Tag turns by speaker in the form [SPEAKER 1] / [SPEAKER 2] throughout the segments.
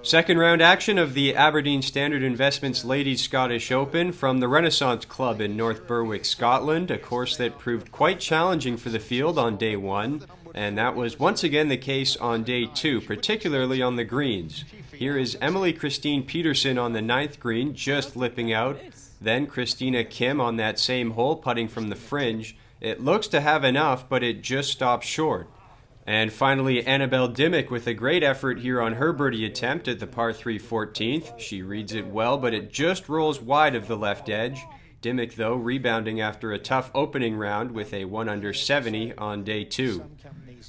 [SPEAKER 1] Second round action of the Aberdeen Standard Investments Ladies Scottish Open from the Renaissance Club in North Berwick, Scotland, a course that proved quite challenging for the field on day one, and that was once again the case on day two, particularly on the greens. Here is Emily Christine Peterson on the ninth green, just lipping out, then Christina Kim on that same hole, putting from the fringe. It looks to have enough, but it just stops short. And finally, Annabelle Dimmick with a great effort here on her birdie attempt at the par 3 14th. She reads it well, but it just rolls wide of the left edge. Dimmick, though, rebounding after a tough opening round with a 1 under 70 on day two.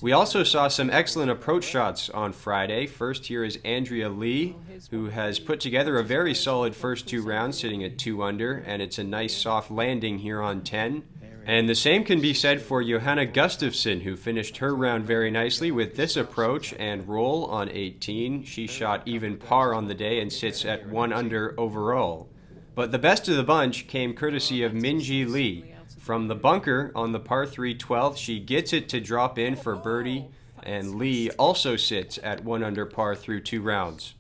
[SPEAKER 1] We also saw some excellent approach shots on Friday. First here is Andrea Lee, who has put together a very solid first two rounds, sitting at 2 under, and it's a nice soft landing here on 10. And the same can be said for Johanna Gustafsson, who finished her round very nicely with this approach and roll on 18. She shot even par on the day and sits at 1 under overall. But the best of the bunch came courtesy of Minjee Lee. From the bunker on the par 3 12th, she gets it to drop in for birdie, and Lee also sits at 1 under par through 2 rounds.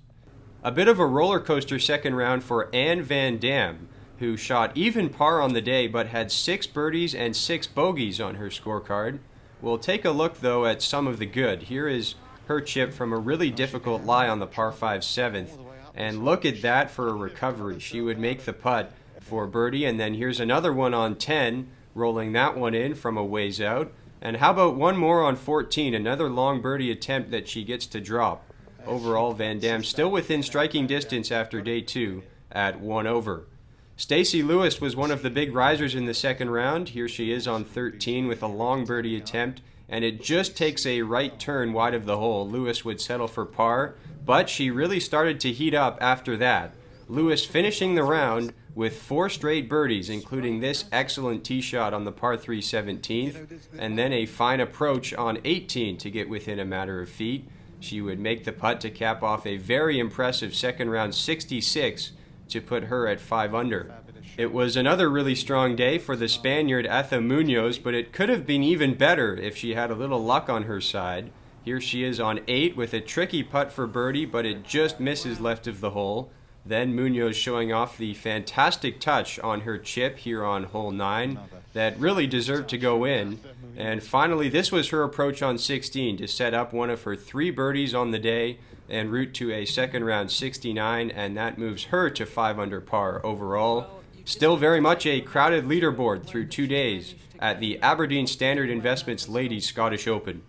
[SPEAKER 1] A bit of a roller coaster second round for Anne Van Dam, who shot even par on the day but had 6 birdies and 6 bogeys on her scorecard. We'll take a look, though, at some of the good. Here is her chip from a really difficult lie on the par 5 7th, and look at that for a recovery. She would make the putt for birdie, and then here's another one on 10, rolling that one in from a ways out. And how about one more on 14, another long birdie attempt that she gets to drop. Overall, Van Dam still within striking distance after day two at 1 over. Stacey Lewis was one of the big risers in the second round. Here she is on 13 with a long birdie attempt, and it just takes a right turn wide of the hole. Lewis would settle for par, but she really started to heat up after that. Lewis finishing the round with 4 straight birdies, including this excellent tee shot on the par 3 17th, and then a fine approach on 18 to get within a matter of feet. She would make the putt to cap off a very impressive second round 66 to put her at 5 under. It was another really strong day for the Spaniard Atha Munoz, but it could have been even better if she had a little luck on her side. Here she is on 8 with a tricky putt for birdie, but it just misses left of the hole. Then Munoz showing off the fantastic touch on her chip here on hole 9 that really deserved to go in. And finally, this was her approach on 16 to set up one of her 3 birdies on the day en route to a second round 69, and that moves her to 5 under par overall. Still very much a crowded leaderboard through 2 days at the Aberdeen Standard Investments Ladies Scottish Open.